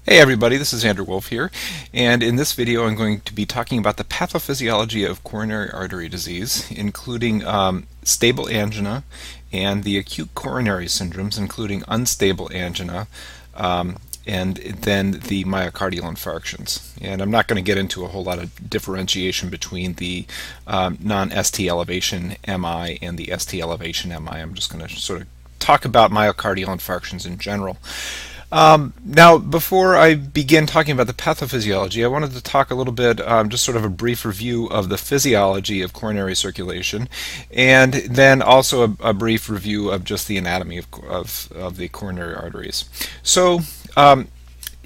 Hey everybody, this is Andrew Wolf here, and in this video I'm going to be talking about the pathophysiology of coronary artery disease, including stable angina and the acute coronary syndromes, including unstable angina, and then the myocardial infarctions. And I'm not going to get into a whole lot of differentiation between the non-ST elevation MI and the ST elevation MI. I'm just going to sort of talk about myocardial infarctions in general. Now, before I begin talking about the pathophysiology, I wanted to talk a little bit, just sort of a brief review of the physiology of coronary circulation, and then also a brief review of just the anatomy of the coronary arteries. So,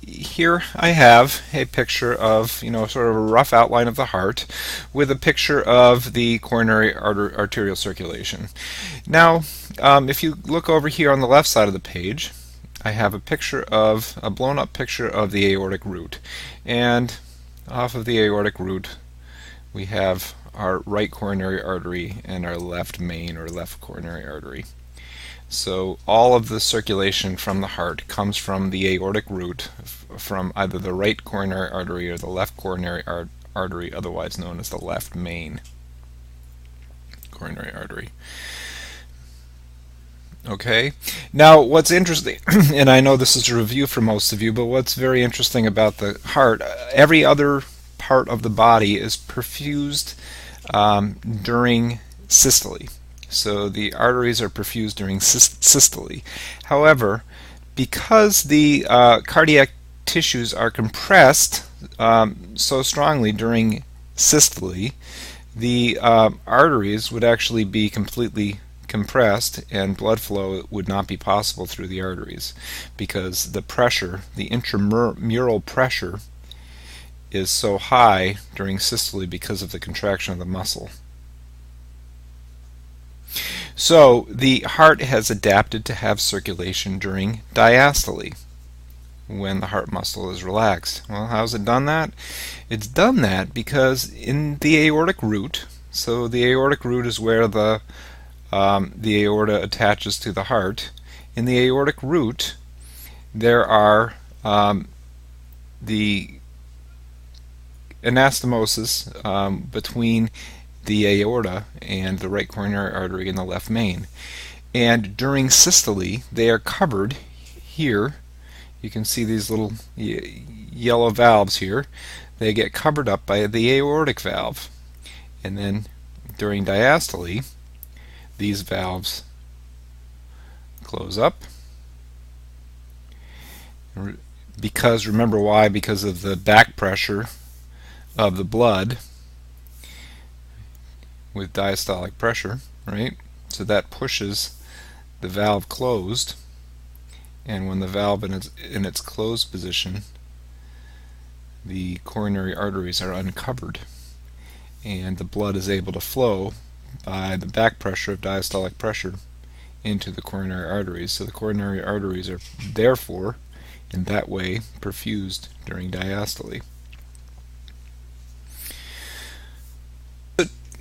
here I have a picture of, sort of a rough outline of the heart with a picture of the coronary arterial circulation. Now, if you look over here on the left side of the page, I have a blown up picture of the aortic root, and off of the aortic root we have our right coronary artery and our left main or left coronary artery. So all of the circulation from the heart comes from the aortic root, from either the right coronary artery or the left coronary artery, otherwise known as the left main coronary artery. Okay, now what's interesting, and I know this is a review for most of you, but what's very interesting about the heart, every other part of the body is perfused during systole. So the arteries are perfused during systole. However, because the cardiac tissues are compressed so strongly during systole, the arteries would actually be completely compressed and blood flow would not be possible through the arteries because the pressure, the intramural pressure, is so high during systole because of the contraction of the muscle. So the heart has adapted to have circulation during diastole, when the heart muscle is relaxed. Well, how's it done that? It's done that because in the aortic root, so the aortic root is where the aorta attaches to the heart. In the aortic root, there are the anastomosis between the aorta and the right coronary artery and the left main. And during systole, they are covered here. You can see these little yellow valves here. They get covered up by the aortic valve. And then during diastole, these valves close up because, remember why? Because of the back pressure of the blood with diastolic pressure, right? So that pushes the valve closed, and when the valve in its closed position, the coronary arteries are uncovered and the blood is able to flow by the back pressure of diastolic pressure into the coronary arteries. So the coronary arteries are therefore in that way perfused during diastole.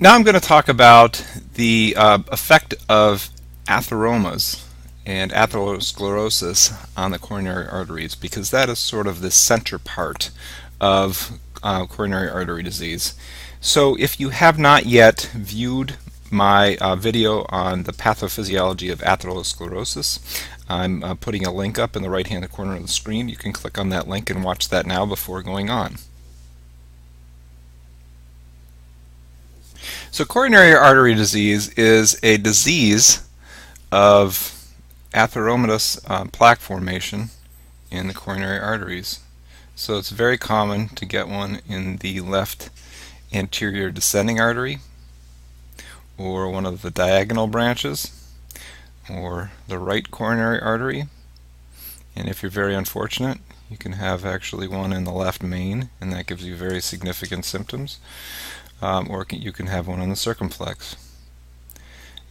Now I'm going to talk about the effect of atheromas and atherosclerosis on the coronary arteries, because that is sort of the center part of coronary artery disease. So if you have not yet viewed my video on the pathophysiology of atherosclerosis, I'm putting a link up in the right hand corner of the screen. You can click on that link and watch that now before going on. So coronary artery disease is a disease of atheromatous plaque formation in the coronary arteries. So it's very common to get one in the left anterior descending artery, or one of the diagonal branches, or the right coronary artery, and if you're very unfortunate, you can have actually one in the left main, and that gives you very significant symptoms, or you can have one in the circumflex.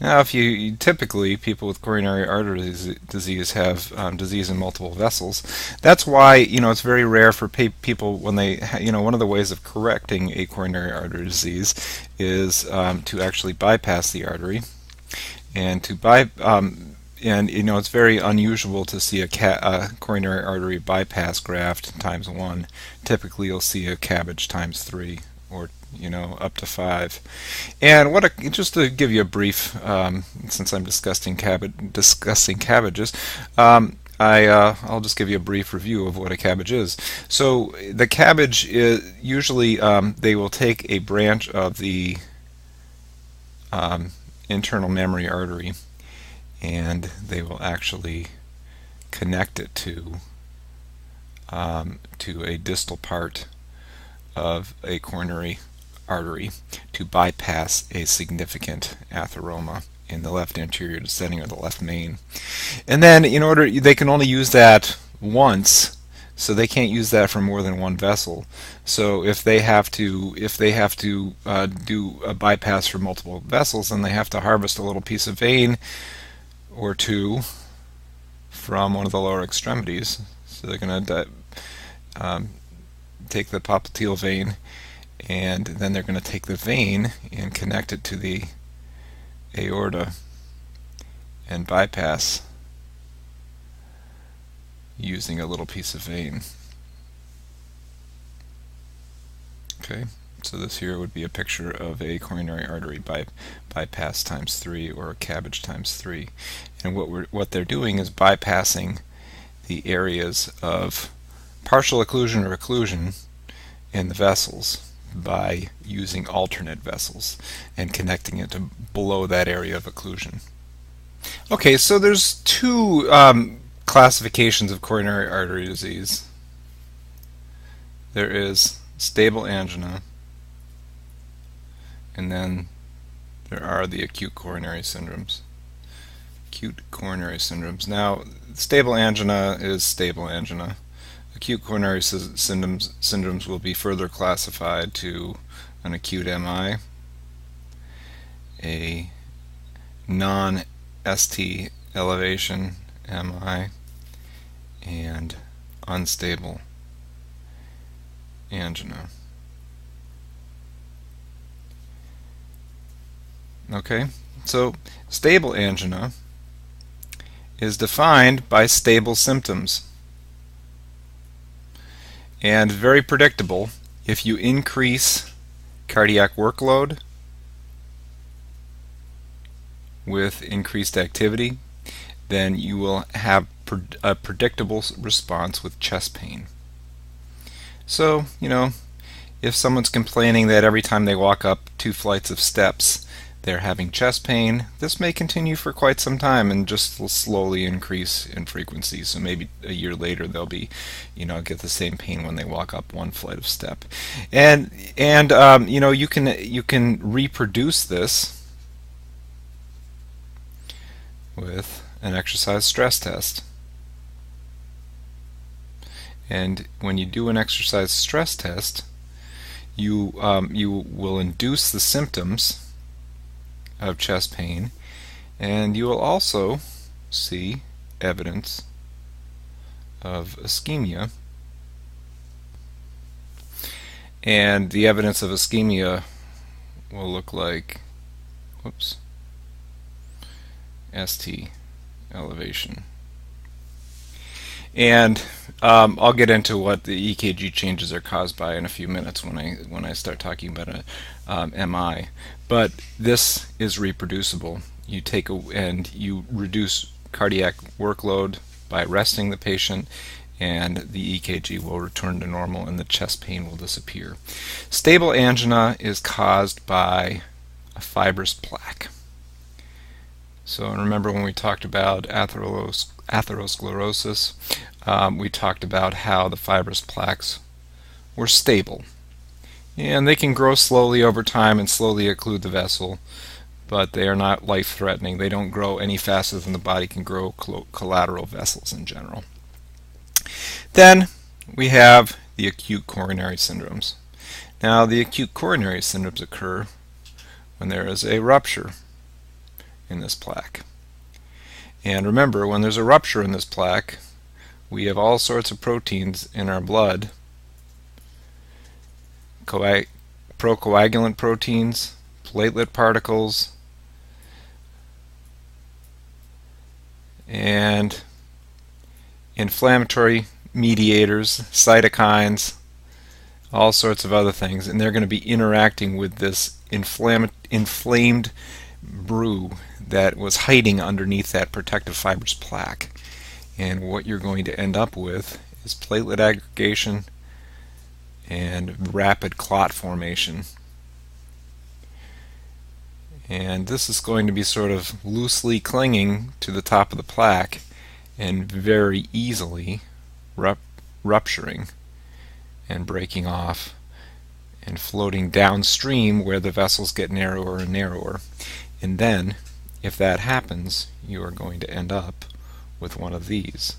Now, if you typically, people with coronary artery disease have disease in multiple vessels. That's why, it's very rare for people when they, one of the ways of correcting a coronary artery disease is to actually bypass the artery, and and it's very unusual to see a coronary artery bypass graft ×1. Typically, you'll see a CABG ×3, or up to 5. And just to give you a brief, since I'm discussing CABGs, I'll just give you a brief review of what a CABG is. So the CABG is usually they will take a branch of the internal mammary artery, and they will actually connect it to a distal part of a coronary artery to bypass a significant atheroma in the left anterior descending or the left main. And then they can only use that once, so they can't use that for more than one vessel. So if they have to do a bypass for multiple vessels, then they have to harvest a little piece of vein or two from one of the lower extremities. So they're going to take the popliteal vein, and then they're going to take the vein and connect it to the aorta and bypass using a little piece of vein. Okay, so this here would be a picture of a coronary artery bypass ×3, or a CABG ×3. And what they're doing is bypassing the areas of partial occlusion or occlusion in the vessels by using alternate vessels and connecting it to below that area of occlusion. Okay, so there's two classifications of coronary artery disease. There is stable angina, and then there are the acute coronary syndromes. Acute coronary syndromes. Now, stable angina is stable angina. Acute coronary syndromes will be further classified to an acute MI, a non-ST elevation MI, and unstable angina. Okay, so stable angina is defined by stable symptoms, and very predictable. If you increase cardiac workload with increased activity, then you will have a predictable response with chest pain. So, if someone's complaining that every time they walk up 2 flights of steps they're having chest pain, this may continue for quite some time and just will slowly increase in frequency. So maybe a year later they'll be, get the same pain when they walk up 1 flight of step. And you can reproduce this with an exercise stress test. And when you do an exercise stress test, you will induce the symptoms of chest pain, and you will also see evidence of ischemia. And the evidence of ischemia will look like, ST elevation. And I'll get into what the EKG changes are caused by in a few minutes when I start talking about a MI. But this is reproducible. You you reduce cardiac workload by resting the patient, and the EKG will return to normal and the chest pain will disappear. Stable angina is caused by a fibrous plaque. So remember when we talked about atherosclerosis, we talked about how the fibrous plaques were stable. And they can grow slowly over time and slowly occlude the vessel, but they are not life-threatening. They don't grow any faster than the body can grow collateral vessels in general. Then we have the acute coronary syndromes. Now, the acute coronary syndromes occur when there is a rupture in this plaque. And remember, when there's a rupture in this plaque, we have all sorts of proteins in our blood, procoagulant proteins, platelet particles, and inflammatory mediators, cytokines, all sorts of other things, and they're going to be interacting with this inflamed brew that was hiding underneath that protective fibrous plaque. And what you're going to end up with is platelet aggregation and rapid clot formation. And this is going to be sort of loosely clinging to the top of the plaque and very easily rupturing and breaking off and floating downstream where the vessels get narrower and narrower. And then, if that happens, you are going to end up with one of these.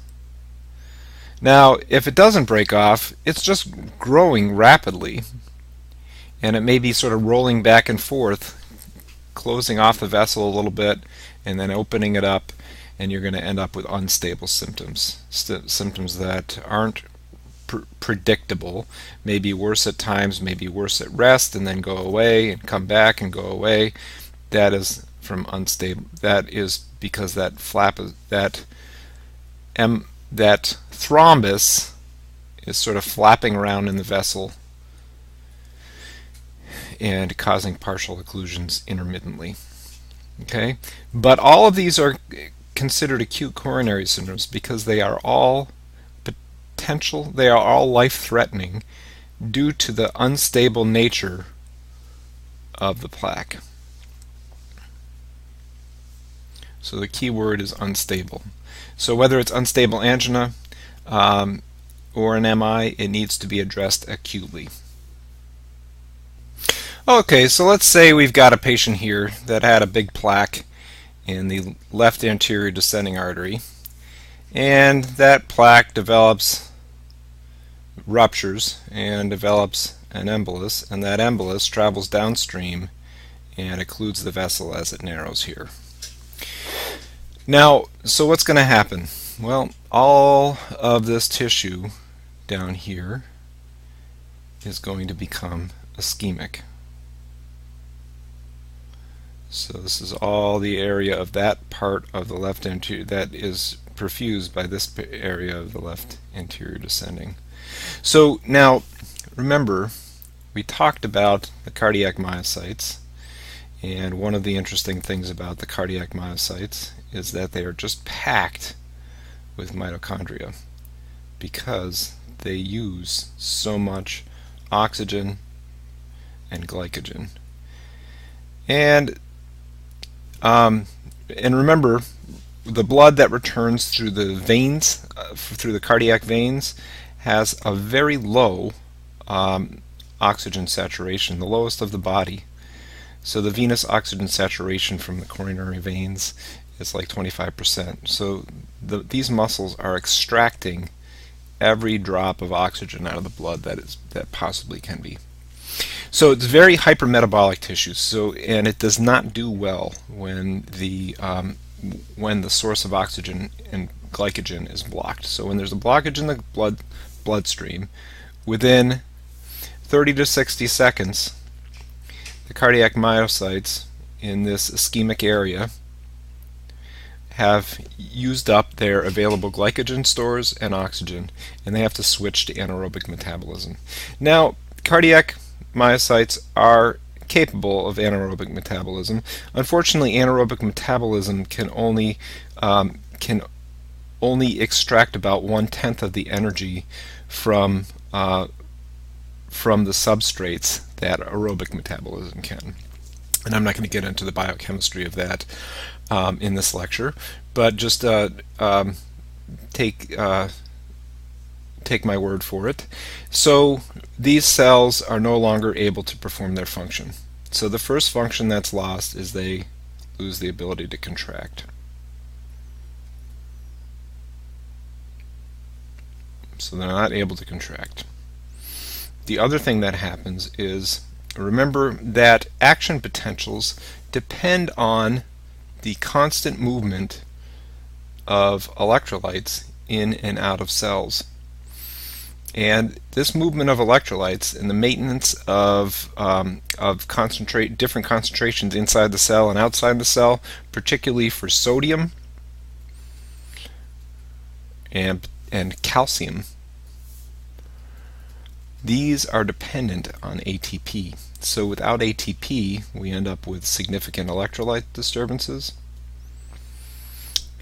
Now, if it doesn't break off, it's just growing rapidly, and it may be sort of rolling back and forth, closing off the vessel a little bit and then opening it up, and you're going to end up with unstable symptoms, symptoms that aren't predictable, maybe worse at times, maybe worse at rest, and then go away and come back and go away. That is from unstable. That is because that that thrombus is sort of flapping around in the vessel and causing partial occlusions intermittently. Okay, but all of these are considered acute coronary syndromes because they are all potential, they are all life-threatening due to the unstable nature of the plaque. So the key word is unstable. So whether it's unstable angina or an MI, it needs to be addressed acutely. Okay, so let's say we've got a patient here that had a big plaque in the left anterior descending artery, and that plaque ruptures and develops an embolus, and that embolus travels downstream and occludes the vessel as it narrows here. Now, so what's going to happen? Well, all of this tissue down here is going to become ischemic. So this is all the area of that part of the left anterior that is perfused by this area of the left anterior descending. So now, remember, we talked about the cardiac myocytes, and one of the interesting things about the cardiac myocytes is that they are just packed with mitochondria because they use so much oxygen and glycogen. And remember, the blood that returns through the veins, through the cardiac veins, has a very low oxygen saturation, the lowest of the body. So the venous oxygen saturation from the coronary veins is like 25%. So these muscles are extracting every drop of oxygen out of the blood that possibly can be. So it's very hypermetabolic tissue. So, and it does not do well when the source of oxygen and glycogen is blocked. So when there's a blockage in the bloodstream, within 30 to 60 seconds, the cardiac myocytes in this ischemic area have used up their available glycogen stores and oxygen, and they have to switch to anaerobic metabolism. Now, cardiac myocytes are capable of anaerobic metabolism. Unfortunately, anaerobic metabolism can only extract about 1/10 of the energy from the substrates that aerobic metabolism can. And I'm not going to get into the biochemistry of that in this lecture, but just take my word for it. So these cells are no longer able to perform their function. So the first function that's lost is they lose the ability to contract. So they're not able to contract. The other thing that happens is, remember that action potentials depend on the constant movement of electrolytes in and out of cells. And this movement of electrolytes and the maintenance of different concentrations inside the cell and outside the cell, particularly for sodium, and calcium. These are dependent on ATP. So without ATP, we end up with significant electrolyte disturbances.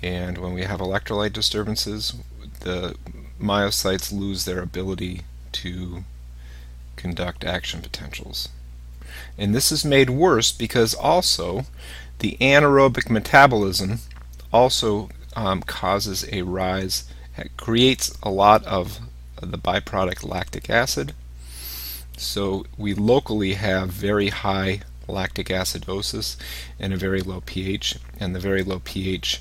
And when we have electrolyte disturbances, the myocytes lose their ability to conduct action potentials. And this is made worse because also the anaerobic metabolism also causes a rise, creates a lot of the byproduct lactic acid. So we locally have very high lactic acidosis and a very low pH, and the very low pH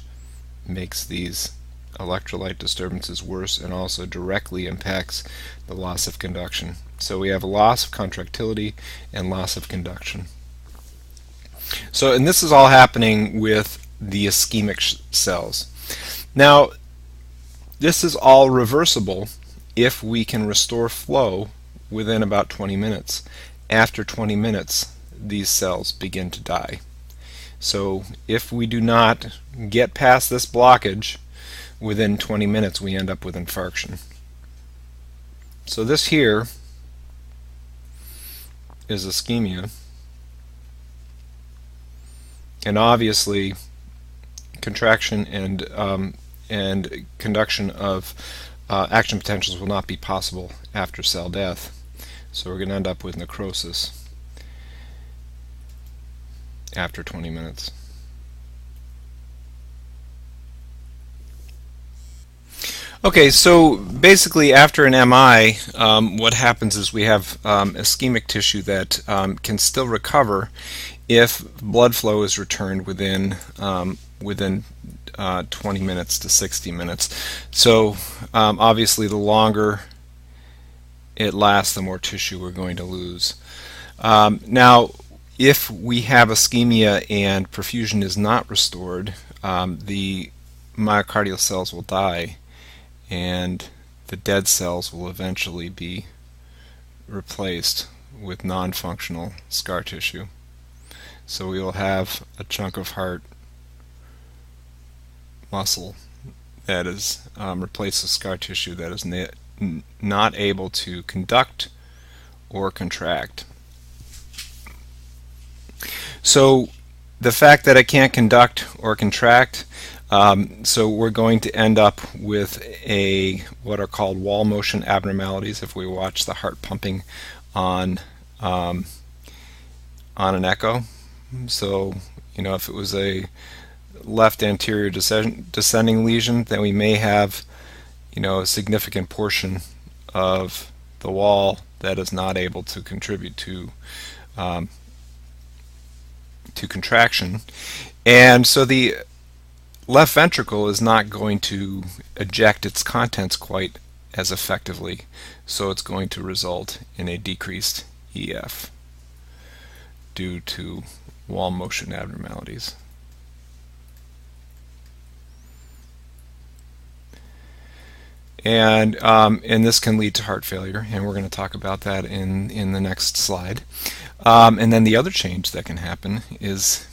makes these electrolyte disturbances worse and also directly impacts the loss of conduction. So we have a loss of contractility and loss of conduction. So, and this is all happening with the ischemic cells. Now, this is all reversible if we can restore flow within about 20 minutes. After 20 minutes, these cells begin to die. So if we do not get past this blockage, within 20 minutes we end up with infarction. So this here is ischemia, and obviously contraction and conduction of action potentials will not be possible after cell death. So we're going to end up with necrosis after 20 minutes. Okay, so basically after an MI, what happens is we have ischemic tissue that can still recover if blood flow is returned within 20 minutes to 60 minutes. So obviously the longer it lasts, the more tissue we're going to lose. Now, if we have ischemia and perfusion is not restored, the myocardial cells will die, and the dead cells will eventually be replaced with non-functional scar tissue. So we will have a chunk of heart muscle that is replaced with scar tissue that is not able to conduct or contract. So the fact that it can't conduct or contract, so we're going to end up with what are called wall motion abnormalities if we watch the heart pumping on an echo. So, you know, if it was a left anterior descending lesion, then we may have, you know, a significant portion of the wall that is not able to contribute to contraction. And so the left ventricle is not going to eject its contents quite as effectively, so it's going to result in a decreased EF due to wall motion abnormalities. And this can lead to heart failure, and we're going to talk about that in the next slide. And then the other change that can happen is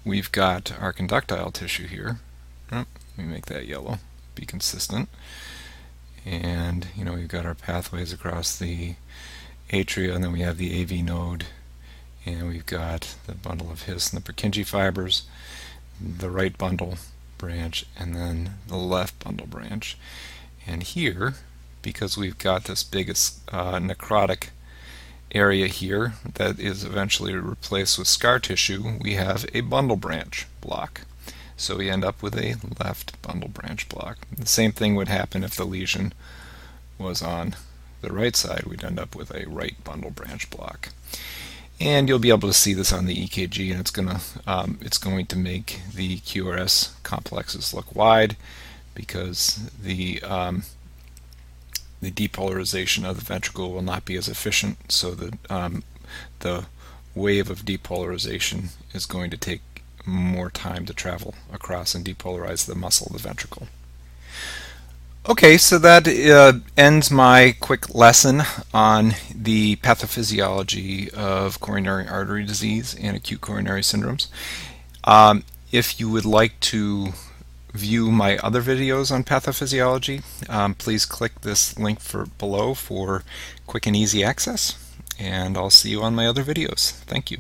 we've got our conductile tissue here. Let me make that yellow, be consistent. And you know, we've got our pathways across the atria, and then we have the AV node, and we've got the bundle of His and the Purkinje fibers, the right bundle branch, and then the left bundle branch. And here, because we've got this big necrotic area here that is eventually replaced with scar tissue, we have a bundle branch block. So we end up with a left bundle branch block. The same thing would happen if the lesion was on the right side. We'd end up with a right bundle branch block. And you'll be able to see this on the EKG, and it's going to make the QRS complexes look wide, because the depolarization of the ventricle will not be as efficient, so the wave of depolarization is going to take more time to travel across and depolarize the muscle of the ventricle. Okay, so that ends my quick lesson on the pathophysiology of coronary artery disease and acute coronary syndromes. If you would like to view my other videos on pathophysiology, please click this link below for quick and easy access, and I'll see you on my other videos. Thank you.